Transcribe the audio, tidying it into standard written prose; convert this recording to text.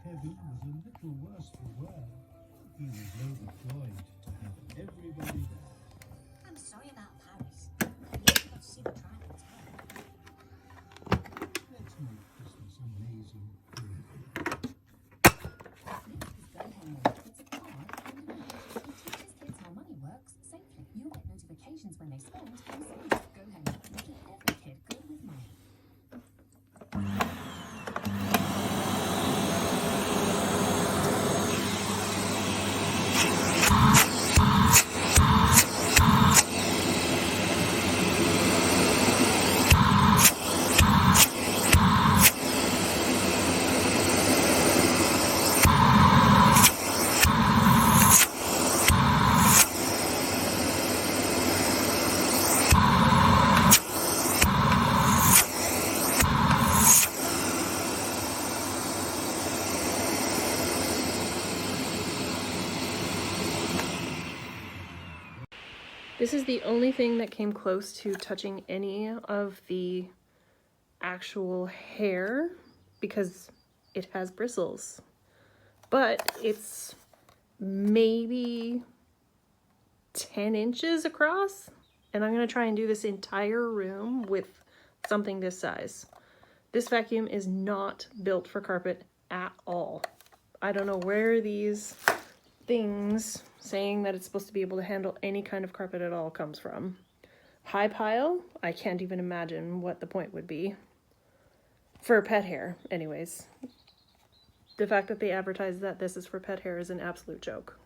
Kevin was a little worse for wear. He was overjoyed to have everybody there. I'm sorry about Paris. You got to see the trial in town. Let's make Christmas amazing. It's a card. It teaches kids how money works safely. You'll get notifications when they spend and save. Go home, making every kid good with money. This is the only thing that came close to touching any of the actual hair because it has bristles. But it's maybe 10 inches across, and I'm going to try and do this entire room with something this size. This vacuum is not built for carpet at all. I don't know where these things saying that it's supposed to be able to handle any kind of carpet at all comes from. High pile, I can't even imagine what the point would be. For pet hair, anyways. The fact that they advertise that this is for pet hair is an absolute joke.